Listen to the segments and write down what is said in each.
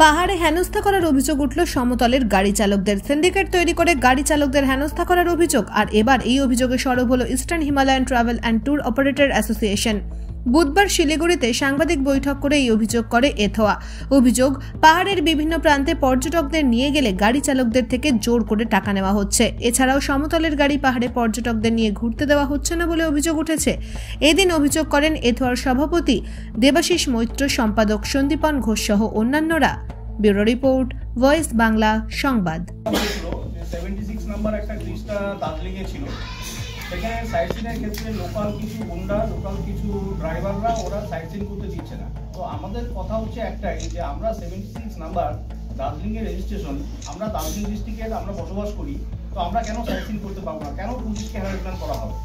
পাহাড়ে হেনস্থা করার অভিযোগ উঠল সমতলের গাড়ি চালকদের। সিন্ডিকেট তৈরি করে গাড়ি চালকদের হেনস্থা করার অভিযোগ। আর এবার এই অভিযোগে সরব হল eastern Himalayan travel and tour operator association. বুধবার শিলিগুড়িতে সাংবাদিক বৈঠক করে এই অভিযোগ করে এথোয়া। অভিযোগ, পাহাড়ের বিভিন্ন প্রান্তে পর্যটকদের নিয়ে গেলে গাড়ি চালকদের থেকে জোর করে টাকা নেওয়া হচ্ছে। এছাড়াও সমতলের গাড়ি পাহাড়ে পর্যটকদের নিয়ে ঘুরতে দেওয়া হচ্ছে না বলে অভিযোগ উঠেছে। এদিন অভিযোগ করেন এথোয়ার সভাপতি দেবাশিস মৈত্র, সম্পাদক সন্দীপন ঘোষ সহ অন্যান্যরা। ব্যুরো রিপোর্ট, ভয়েস বাংলা সংবাদ। 76 নাম্বার একটা ব্রিজটা দার্জিলিং এ ছিল, সেখানে সাইট সিনের ক্ষেত্রে লোকাল কিছু গুন্ডা, লোকাল কিছু ড্রাইভাররা ওরা সাইট সিন করতে দিচ্ছে না। তো আমাদের কথা হচ্ছে একটাই যে আমরা 76 নাম্বার দার্জিলিং এর রেজিস্ট্রেশন, আমরা দার্জিলিং ডিস্ট্রিক্টের আমরা বসবাস করি, তো আমরা কেন সাইট সিন করতে পারবো না? কেন পুলিশকে হ্যারাসমেন্ট করা হবে?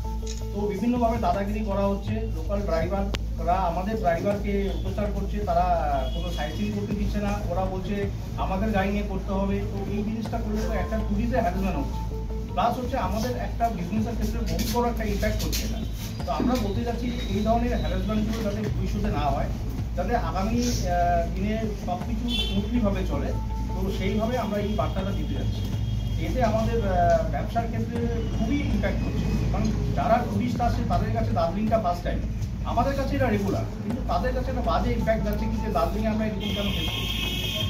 তো বিভিন্নভাবে দাদাগিরি করা হচ্ছে। লোকাল ড্রাইভাররা আমাদের ড্রাইভারকে অত্যাচার করছে, তারা কোনো সাইট সিন করতে দিচ্ছে না। ওরা বলছে আমাদের গাড়ি নিয়ে করতে হবে। তো এই জিনিসটা করলে তো একটা ট্যুরিস্টের হ্যারাসমেন্ট হচ্ছে, প্লাস হচ্ছে আমাদের একটা বিজনেসের ক্ষেত্রে বহুত বড় একটা ইম্প্যাক্ট হচ্ছে না। তো আমরা বলতে চাচ্ছি এই ধরনের হ্যারাসমেন্টগুলো যাতে ভবিষ্যতে না হয়, যাতে আগামী দিনে সব কিছু স্মুথলিভাবে চলে। তো সেইভাবে আমরা এই বার্তাটা দিতে যাচ্ছি। এতে আমাদের ব্যবসার ক্ষেত্রে খুবই ইম্প্যাক্ট হচ্ছে, কারণ যারা টুরিস্ট আসছে তাদের কাছে দার্জিলিংটা ফার্স্ট টাইম, আমাদের কাছে এটা রেগুলার, কিন্তু তাদের কাছে একটা বাজে ইম্প্যাক্ট যাচ্ছে কি যে দার্জিলিংয়ে আমরা এরকম কেন ফেস করছি।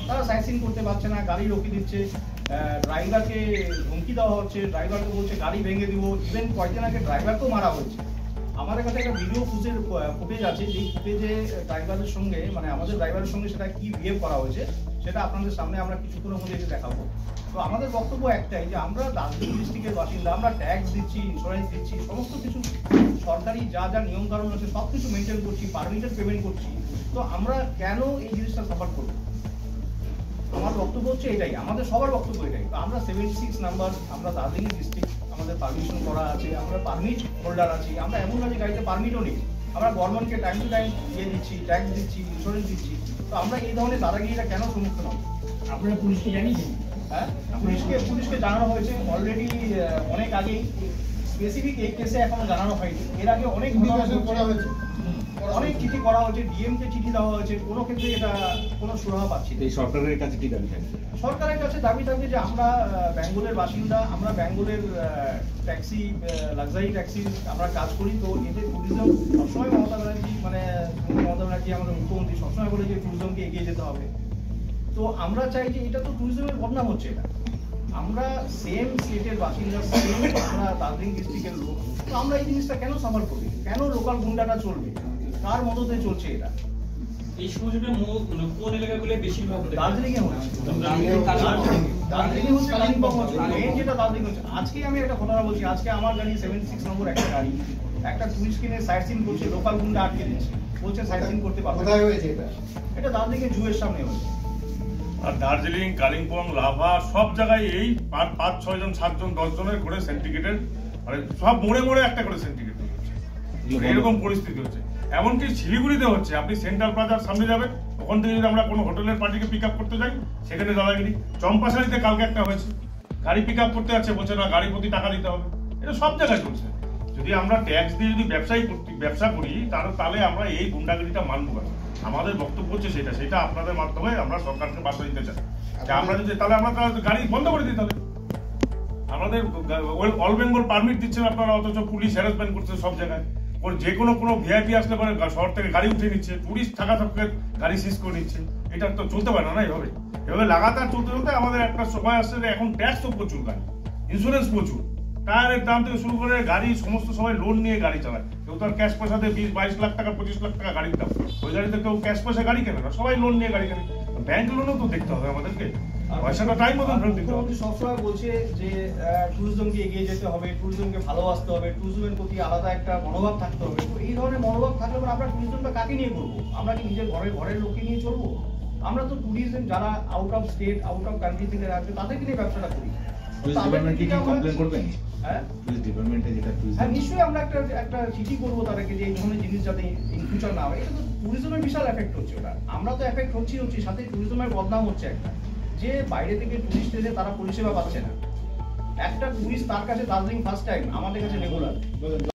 তারা সাইট সিন করতে পারছে না, গাড়ি রোকিয়ে দিচ্ছে, ড্রাইভারকে হুমকি দেওয়া হচ্ছে, ড্রাইভারকে বলছে গাড়ি ভেঙে দিব। ইভেন কয়েকদিন আগে ড্রাইভারকেও মারা হয়েছে। আমাদের কাছে একটা ভিডিও ফুটেজ আছে, যেই ফুটেজে ড্রাইভারের সঙ্গে, মানে আমাদের ড্রাইভারের সঙ্গে সেটা কি বিহেভ করা হয়েছে সেটা আপনাদের সামনে আমরা কিছুক্ষণের মধ্যে এসে দেখাবো। তো আমাদের বক্তব্য একটাই যে আমরা দার্জিলিং ডিস্ট্রিক্টের বাসিন্দা, আমরা ট্যাক্স দিচ্ছি, ইন্স্যুরেন্স দিচ্ছি, সমস্ত কিছু সরকারি যা যা নিয়ম কানুন আছে সব কিছু মেনটেন করছি, পারমিটেড পেমেন্ট করছি। তো আমরা কেন এই জিনিসটা সাপোর্ট করবো? আমার বক্তব্য হচ্ছে এটাই, আমাদের সবার বক্তব্য এটাই। তো আমরা 76 নাম্বার, আমরা দার্জিলিং ডিস্ট্রিক্ট, আমাদের পারমিশন করা আছে, আমরা পারমিট হোল্ডার আছি। আমরা এমন না যে গাড়িতে পারমিটও নেই, আমরা গভর্নমেন্টকে টাইম টু টাইম দিচ্ছি, ট্যাক্স দিচ্ছি, ইন্স্যুরেন্স দিচ্ছি। তো আমরা এই ধরনের দাদাগিরিটা কেন সম্মুখীন হব? আপনারা পুলিশকে জানিয়েছেন? হ্যাঁ, পুলিশকে জানানো হয়েছে অলরেডি অনেক আগেই। স্পেসিফিক এই কেসে এখনো জানানো হয়নি। এর আগে অনেক চিঠি করা হয়েছে, ডিএমকে চিঠি দেওয়া হয়েছে, কোনো ক্ষেত্রে এটা কোনো সুরাহা পাচ্ছি না। এই সরকারের কাছে কি দাবি থাকবে? সরকারের কাছে দাবি থাকবে যে আমরা বেঙ্গলের বাসিন্দা, আমরা বেঙ্গলের ট্যাক্সি, লাক্সারি ট্যাক্সি আমরা কাজ করি। তো এতে ট্যুরিজম সবসময় মমতা ব্যানার্জি আমাদের মুখ্যমন্ত্রী সবসময় বলে যে ট্যুরিজমকে এগিয়ে যেতে হবে। তো আমরা চাই যে এটা তো ট্যুরিজমের বদনাম হচ্ছে। এটা আমরা সেম স্টেটের বাসিন্দা, সেম আমরা দার্জিলিং ডিস্ট্রিক্টের লোক, তো আমরা এই জিনিসটা কেন সাফার করি? কেন লোকাল গুন্ডাটা চলবে? কার মদতে চলছে এটা? এই সমস্যাটা কোন এলাকাগুলো বেশিরভাগ দার্জিলিং এ হচ্ছে, দার্জিলিং হচ্ছে, কালিম্পং হচ্ছে, মেইন যেটা দার্জিলিং হচ্ছে। আজকে আমি একটা ঘটনা বলছি, আজকে আমার গাড়ি 76 নম্বর একটা গাড়ি, একটা টুরিস্ট কিনে সাইট সিন করছে, লোকাল গুন্ডা আটকে দিচ্ছে, বলছে সাইট সিন করতে পারবে। কোথায় হয়েছে এটা? এটা দার্জিলিং এর জুয়ের সামনে হয়েছে। আর দার্জিলিং, কালিম্পং, লাভা সব জায়গায় এই 5, 6 জন, 7 জন, 10 জনের করে সিন্ডিকেটের, মানে সব মোড়ে মোড়ে একটা করে সিন্ডিকেট হচ্ছে। এরকম পরিস্থিতি হচ্ছে। এমনকি শিলিগুড়িতে হচ্ছে। আপনি সেন্ট্রাল প্লাজার সামনে যাবেন, ওখান থেকে যদি আমরা কোনো হোটেলের পার্টিকে পিক আপ করতে যাই, সেখানে দাদাগিরি। চম্পাশাড়িতে কালকে একটা হয়েছে, গাড়ি পিক আপ করতে যাচ্ছে, বলছে না গাড়ি প্রতি টাকা দিতে হবে। এটা সব জায়গায় চলছে। যদি আমরা ট্যাক্স দিয়ে যদি ব্যবসা করি, তাহলে আমরা এই গুন্ডাগিরিটা মানবো না। আমাদের বক্তব্য হচ্ছে সেটা আপনাদের মাধ্যমে আমরা সরকারকে বার্তা দিতে চাই যে আমরা যদি তাহলে আমরা গাড়ি বন্ধ করে দিই। তাহলে আমাদের অল বেঙ্গল পারমিট দিচ্ছেন আপনারা, অথচ পুলিশ হ্যারাসমেন্ট করছে সব জায়গায়। যে কোনো ভিআইপি আসলে পরে শহর থেকে গাড়ি উঠে নিচ্ছে, টুরিস্ট থাকা থাকলে গাড়ি সিজ করে নিচ্ছে। এটা তো চলতে পারে না এভাবে লাগাতার চলতে চলতে আমাদের একটা সময় আসছে যে এখন ট্যাক্স তো প্রচুর, গাড়ি ইন্স্যুরেন্স প্রচুর, টায়ারের দাম থেকে শুরু করে গাড়ি সমস্ত সবাই লোন নিয়ে গাড়ি চালায়। কেউ তো আর ক্যাশ পয়সাতে 20-22 লাখ টাকা, 25 লাখ টাকা গাড়ির দাম। ওই গাড়িতে কেউ ক্যাশ পয়সা গাড়ি কেনে না, সবাই লোন নিয়ে গাড়ি কেনে। ব্যাংক লোনও তো দেখতে হবে আমাদেরকে, পয়সাটা টাইম মতন ফেরত দিতে হবে। সবসময় বলছে যে ট্যুরিজমকে এগিয়ে যেতে হবে, ট্যুরিজমকে ভালোবাসতে হবে, ট্যুরিজমের প্রতি আলাদা একটা মনোভাব থাকতে হবে। তো এই ধরনের মনোভাব থাকলে আমরা ট্যুরিজমটা কাকে নিয়ে করবো? আমরা কি নিজের ঘরের লোককে নিয়ে চলবো? আমরা তো ট্যুরিজম যারা out of state, out of country থেকে আসবে তাদেরকে নিয়ে ব্যবসাটা করি। নিশ্চয়ই আমরা একটা চিঠি করবো তাদেরকে যে এই ধরনের জিনিস যাতে ইন ফিউচার না হয়। এটা তো ট্যুরিজমের বিশাল এফেক্ট হচ্ছে। ওটা আমরা তো এফেক্ট হচ্ছি, সাথে ট্যুরিজমের বদনাম হচ্ছে একটা, যে বাইরে থেকে টুরিস্ট এসে তারা পরিষেবা পাচ্ছে না। একটা টুরিস্ট তার কাছে দার্জিলিং ফার্স্ট টাইম, আমাদের কাছে রেগুলার।